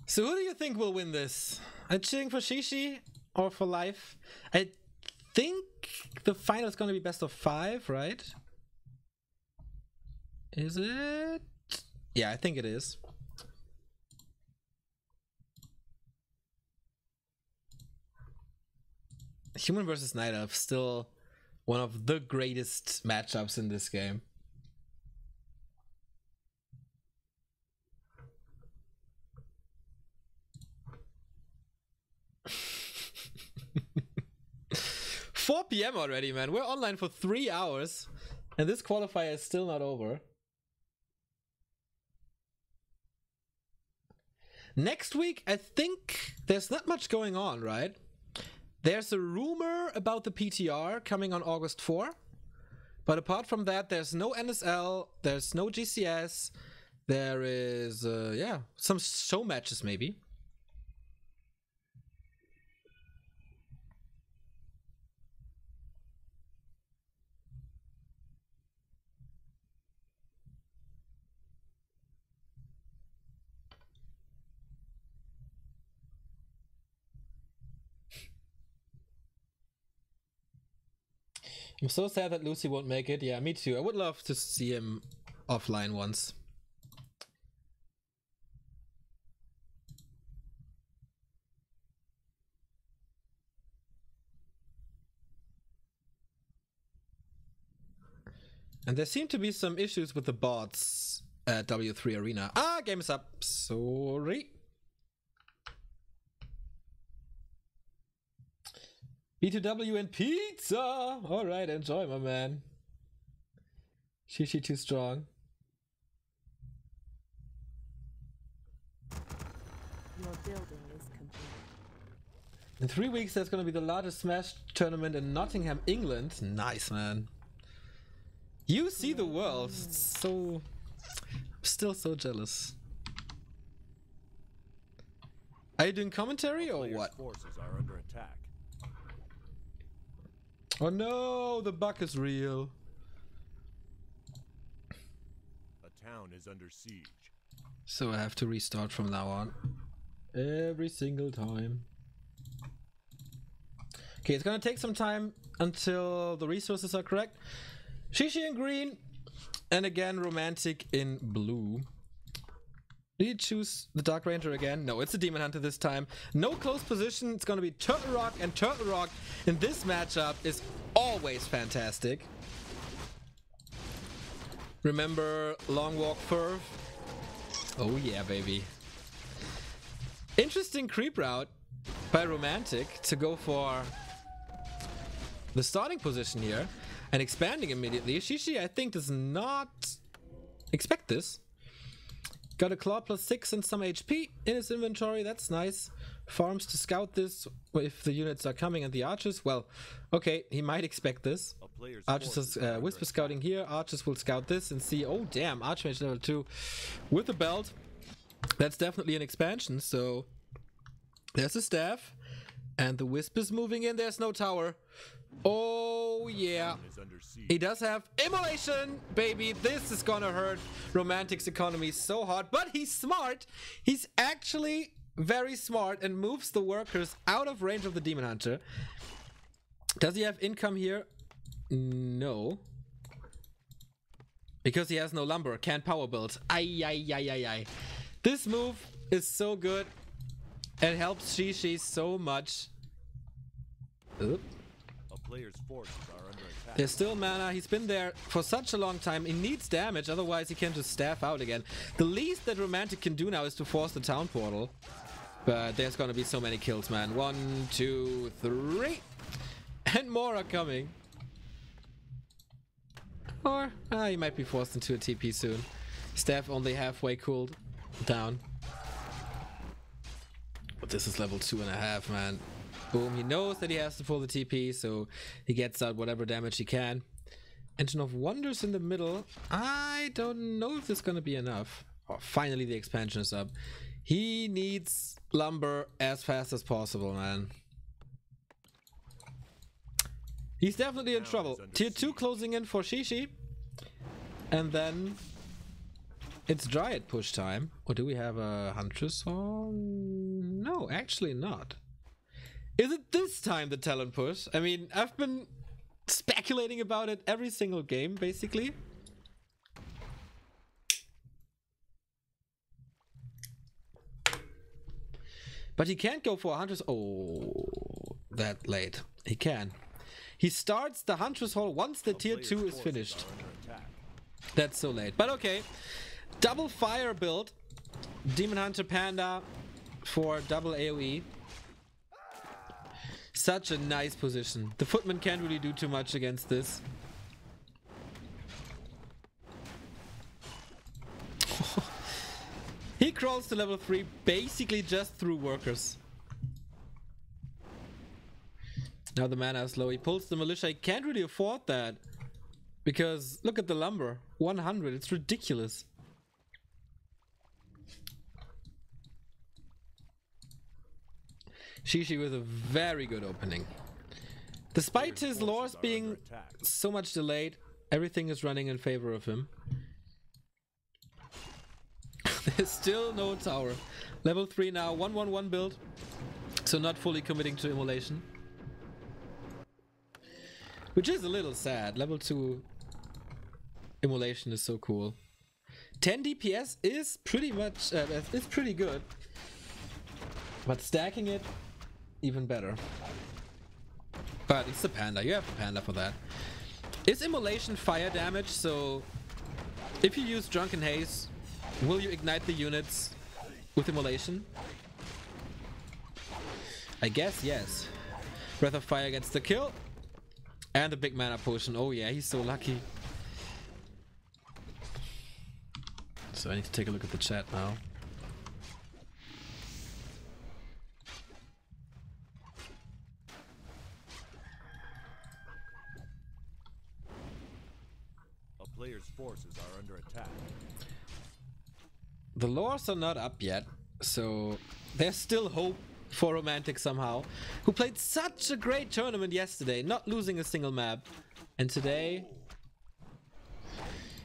So who do you think will win this? Are you cheering for Shishi or for Life? I think the final is going to be best of 5, right? Is it? Yeah, I think it is. Human versus Night Elf, still one of the greatest matchups in this game. Four PM already, man. We're online for 3 hours and this qualifier is still not over. Next week, I think there's not much going on, right? There's a rumor about the PTR coming on August 4. But apart from that, there's no NSL, there's no GCS. There is, yeah, some show matches maybe. I'm so sad that Lucy won't make it. Yeah, me too. I would love to see him offline once. And there seem to be some issues with the bots at W3 Arena. Ah, game is up. Sorry. B2W and pizza! Alright, enjoy, my man. Shishi too strong. Your building is complete. In 3 weeks, there's gonna be the largest Smash tournament in Nottingham, England. Nice, man. You see the world. So... I'm still so jealous. Are you doing commentary or what? Forces are under attack. Oh no, the bug is real. A town is under siege. So I have to restart from now on. Every single time. Okay, it's gonna take some time until the resources are correct. Shishi in green, and again Romantic in blue. Did you choose the Dark Ranger again? No, it's a Demon Hunter this time. No close position. It's gonna be Turtle Rock, and Turtle Rock in this matchup is always fantastic. Remember Long Walk Furve? Oh yeah, baby. Interesting creep route by Romantic to go for the starting position here and expanding immediately. Shishi, I think, does not expect this. Got a claw +6 and some HP in his inventory. That's nice. Farms to scout this if the units are coming and the archers. Well, okay, he might expect this. Archers is whisper scouting here. Archers will scout this and see. Oh damn, Archmage level 2 with the belt. That's definitely an expansion. So there's a staff and the wisp is moving in. There's no tower. Oh yeah, he does have immolation, baby. This is gonna hurt Romantic's economy so hard, but he's smart. He's actually very smart and moves the workers out of range of the Demon Hunter. Does he have income here? No, because he has no lumber, can't power build. Ay. This move is so good and helps Shishi so much. Oop. Players' forces are under attack. There's still mana. He's been there for such a long time. He needs damage, otherwise he can just staff out again. The least that Romantic can do now is to force the town portal. But there's gonna be so many kills, man. 1, 2, 3. And more are coming. Or, he might be forced into a TP soon. Staff only halfway cooled down. But this is level 2.5, man. Boom, he knows that he has to pull the TP, so he gets out whatever damage he can. Engine of Wonders in the middle. I don't know if this is gonna be enough. Oh, finally the expansion is up. He needs lumber as fast as possible, man. He's definitely in trouble. Tier 2 closing in for Shishi. And then it's Dryad push time. Or do we have a Huntress on? No, actually not. Is it this time the talent push? I mean, I've been speculating about it every single game, basically. But he can't go for a Huntress. Oh, that late. He can. He starts the Huntress Hall once the tier 2 is finished. That's so late. But okay. Double fire build. Demon Hunter Panda for double AoE. Such a nice position. The Footman can't really do too much against this. He crawls to level 3 basically just through workers. Now the mana is low. He pulls the militia. He can't really afford that. Because look at the lumber. 100. It's ridiculous. Shishi with a very good opening. Despite his lores being so much delayed, everything is running in favor of him. There's still no tower. Level 3 now, 1-1-1 build. So not fully committing to immolation. Which is a little sad. Level 2 immolation is so cool. 10 DPS is pretty much, it's pretty good. But stacking it, even better. But it's the Panda, you have the Panda for that. Is immolation fire damage, so if you use Drunken Haze, will you ignite the units with immolation? I guess yes. Breath of Fire gets the kill. And the big mana potion. Oh yeah, he's so lucky. So I need to take a look at the chat now. A player's forces are under attack. The lores are not up yet, so there's still hope for Romantic somehow, who played such a great tournament yesterday, not losing a single map. And today,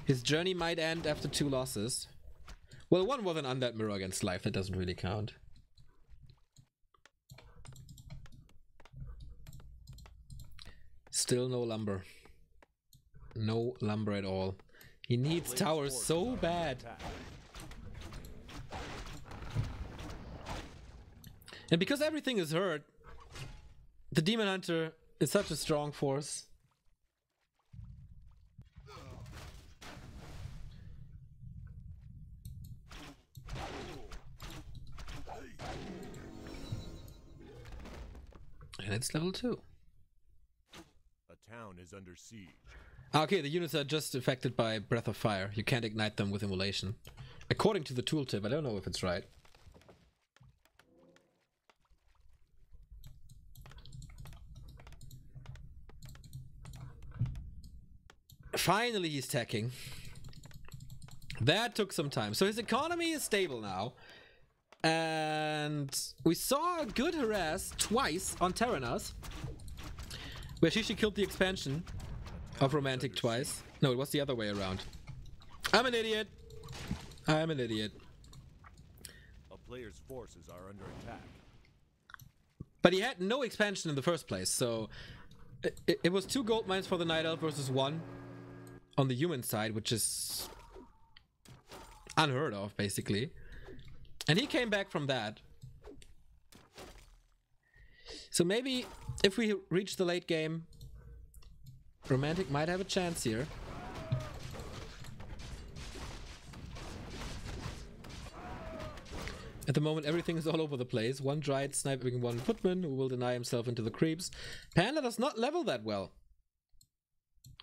his journey might end after 2 losses. Well, one was an undead mirror against life, that doesn't really count. Still no lumber. No lumber at all. He needs towers so bad. And because everything is hurt, the Demon Hunter is such a strong force. And it's level 2. A town is under siege. Okay, the units are just affected by Breath of Fire. You can't ignite them with immolation. According to the tooltip, I don't know if it's right. Finally he's teching. That took some time. So his economy is stable now. And we saw a good harass twice on Terranas, where Shishi killed the expansion of Romantic twice. No, it was the other way around. I'm an idiot. I'm an idiot. A player's forces are under attack. But he had no expansion in the first place, so it was 2 gold mines for the Night Elf versus 1 on the human side, which is unheard of, basically. And he came back from that. So maybe if we reach the late game, Romantic might have a chance here. At the moment, everything is all over the place. One Dryad sniping one footman who will deny himself into the creeps. Panda does not level that well.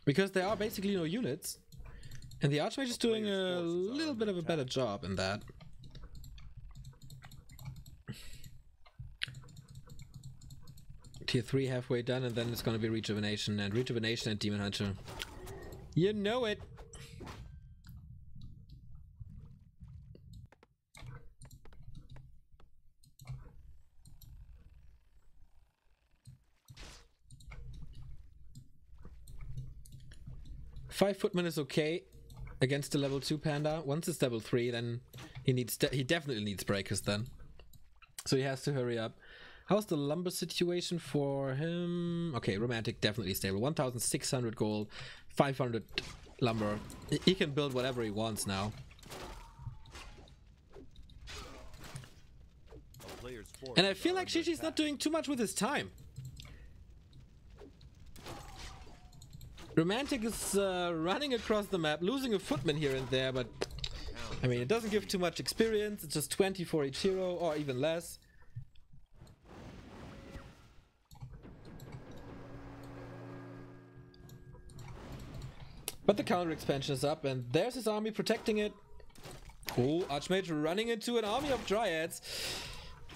Because there are basically no units. And the Archmage is doing a little bit of a better job in that. Tier 3 halfway done, and then it's gonna be Rejuvenation. And Rejuvenation and Demon Hunter. You know it! Five footman is okay against the level 2 panda. Once it's level 3, then he definitely needs breakers then. So he has to hurry up. How's the lumber situation for him? Okay, romantic, definitely stable. 1,600 gold, 500 lumber. He can build whatever he wants now. And I feel like Shishi's not doing too much with his time. Romantic is running across the map, losing a footman here and there, but I mean, it doesn't give too much experience. It's just 20 for each hero, or even less. But the counter expansion is up, and there's his army protecting it. Oh, Archmage running into an army of Dryads.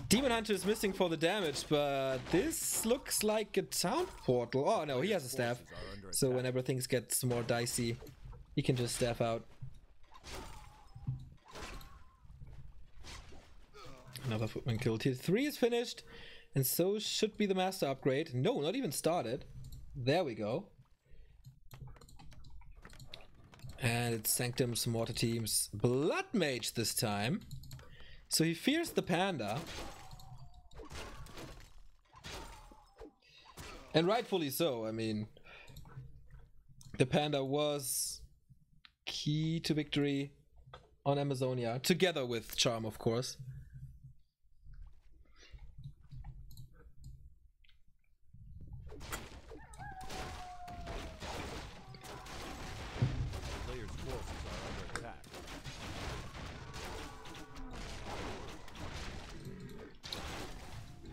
Demon Hunter is missing for the damage, but this looks like a town portal. Oh no, he has a staff. So whenever things get more dicey, he can just staff out. Another footman kill. Tier 3 is finished, and so should be the master upgrade. No, not even started. There we go. And it's Sanctum's Mortar Team's Blood Mage this time. So he fears the panda. And rightfully so. I mean, the panda was key to victory on Amazonia, together with Charm, of course.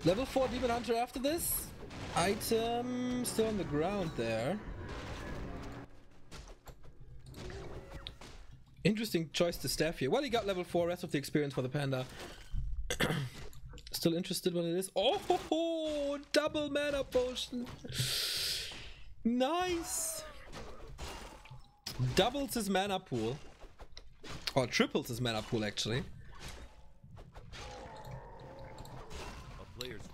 Level 4 Demon Hunter after this. Item still on the ground there. Interesting choice to staff here. Well, he got level 4, rest of the experience for the panda. Still interested what it is. Oh, double mana potion. Nice. Doubles his mana pool. Or triples his mana pool, actually.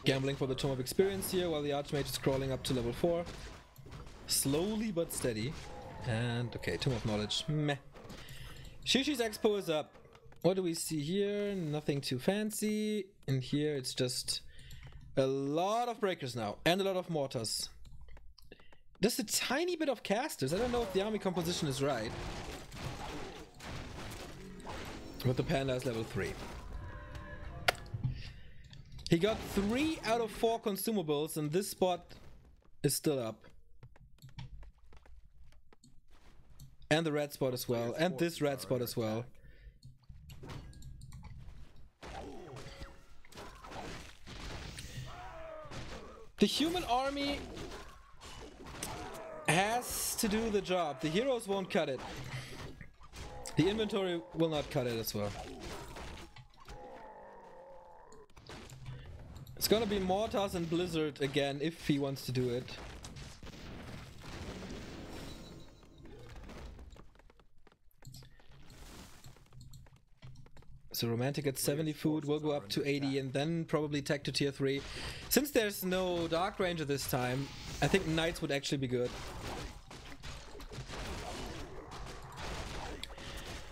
Gambling for the Tome of Experience here while the Archmage is crawling up to level 4. Slowly but steady. And okay, Tome of Knowledge. Meh. Shishi's Expo is up. What do we see here? Nothing too fancy. And here it's just a lot of breakers now. And a lot of mortars. Just a tiny bit of casters. I don't know if the army composition is right. But the panda is level 3. He got 3 out of 4 consumables, and this spot is still up. And the red spot as well, and this red spot as well. The human army has to do the job. The heroes won't cut it. The inventory will not cut it as well. It's gonna be Mortars and Blizzard again if he wants to do it. So Romantic at 70 food will go up to 80 and then probably tech to tier 3. Since there's no Dark Ranger this time, I think Knights would actually be good.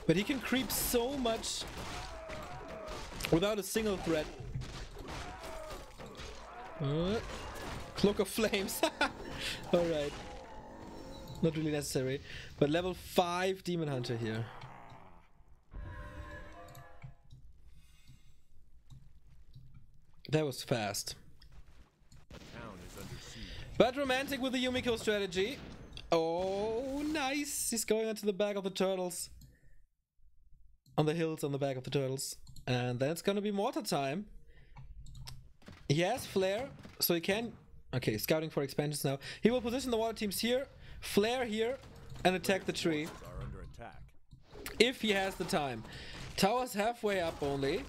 But he can creep so much without a single threat. Cloak of Flames. Alright. Not really necessary. But level 5 Demon Hunter here. That was fast. But Romantic with the Yumiko strategy. Oh, nice. He's going onto the back of the turtles. On the hills on the back of the turtles. And then it's gonna be mortar time. He has flare, so he can... Okay, scouting for expansions now. He will position the water teams here, flare here, and attack the tree. Are under attack. If he has the time. Tower's halfway up only.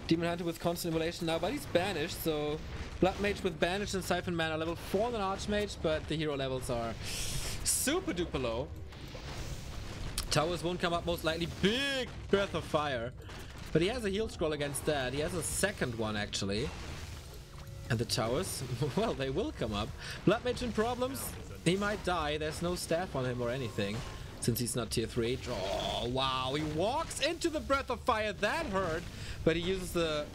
Demon Hunter with constant immolation now, but he's banished, so... Blood Mage with banished and Siphon Man are level 4 than Archmage, but the hero levels are super duper low. Towers won't come up most likely. Big Breath of Fire. But he has a heal scroll against that. He has a second one actually. And the towers, well, they will come up. Blood Mage in problems. He might die. There's no staff on him or anything. Since he's not tier 3. Oh, wow. He walks into the Breath of Fire. That hurt. But he uses the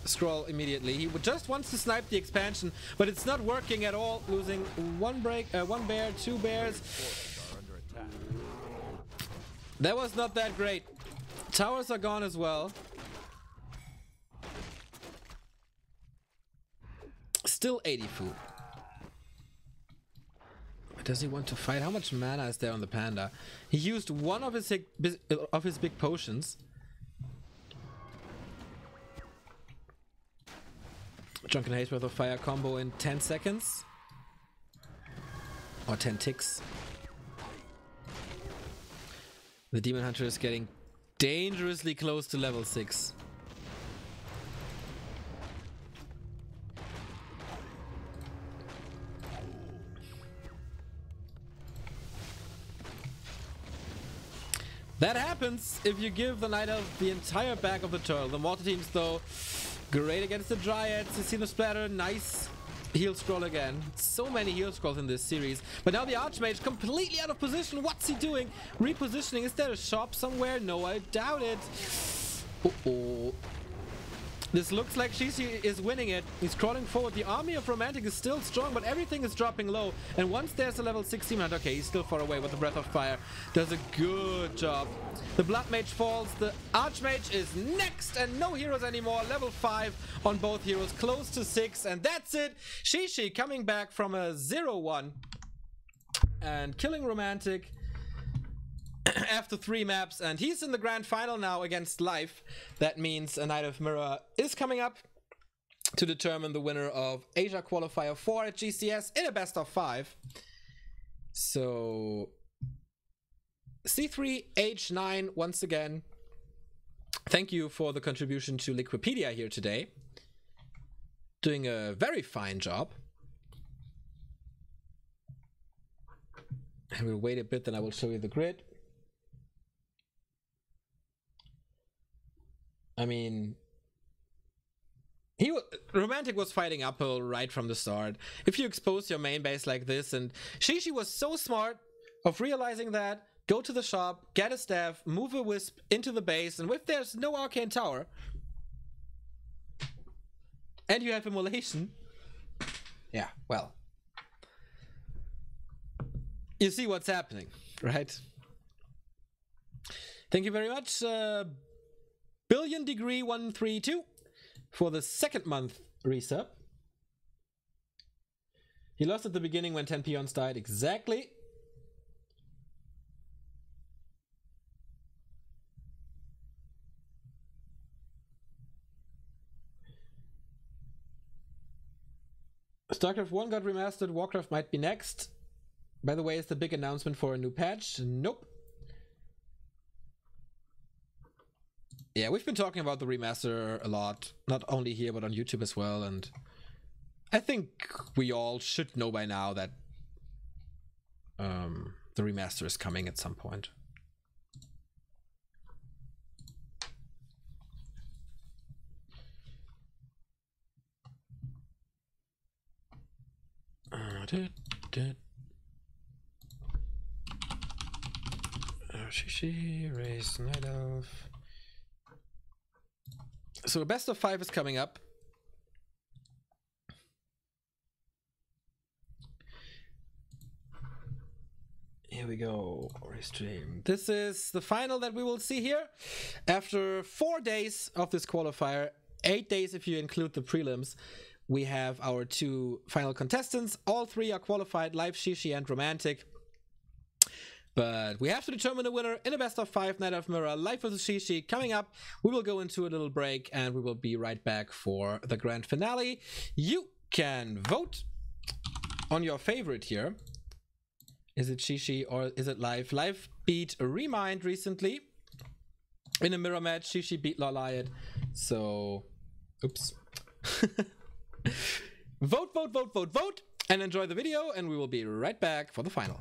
scroll immediately. He just wants to snipe the expansion. But it's not working at all. Losing one bear, 2 bears. That was not that great. Towers are gone as well. Still 80 food. Does he want to fight? How much mana is there on the panda? He used one of his big potions. Drunken Haze Breath of Fire combo in 10 seconds. Or 10 ticks. The Demon Hunter is getting dangerously close to level 6. That happens if you give the Night Elf the entire back of the turtle. The mortar teams, though, great against the Dryads. You see the splatter, nice heal scroll again. So many heal scrolls in this series. But now the Archmage completely out of position. What's he doing? Repositioning. Is there a shop somewhere? No, I doubt it. Uh-oh. This looks like Shishi is winning it. He's crawling forward. The army of Romantic is still strong, but everything is dropping low. And once there's a level 16 hunt, okay, he's still far away with the Breath of Fire. Does a good job. The Blood Mage falls. The Archmage is next, and no heroes anymore. Level 5 on both heroes, close to 6, and that's it. Shishi coming back from a 0-1 and killing Romantic after 3 maps, and he's in the grand final now against Life. That means a Knight of Mirror is coming up to determine the winner of Asia Qualifier 4 at GCS in a best of 5. So C3 H9 once again. Thank you for the contribution to Liquipedia here today. Doing a very fine job. And we'll wait a bit, then I will show you the grid. I mean, Romantic was fighting uphill right from the start. If you expose your main base like this, and Shishi was so smart of realizing that, go to the shop, get a staff, move a wisp into the base, and if there's no arcane tower, and you have immolation, yeah, well, you see what's happening, right? Thank you very much, Billion Degree 132 for the 2nd month resub. He lost at the beginning when 10 peons died. Exactly. StarCraft 1 got remastered. Warcraft might be next. By the way, is the big announcement for a new patch? Nope. Yeah, we've been talking about the remaster a lot, not only here but on YouTube as well, and I think we all should know by now that the remaster is coming at some point. Shishi, raise Night Elf. So a best of 5 is coming up. Here we go. Restream. This is the final that we will see here. After 4 days of this qualifier, 8 days if you include the prelims, we have our 2 final contestants. All 3 are qualified, Live, Shishi, and Romantic. But we have to determine the winner in a best of 5 Night of Mirror live versus Shishi. Coming up, we will go into a little break and we will be right back for the grand finale. You can vote on your favorite here. Is it Shishi or is it Live? Live beat Remind recently in a mirror match. Shishi beat Lawliot. So, oops. Vote, vote, vote, vote, vote, and enjoy the video, and we will be right back for the final.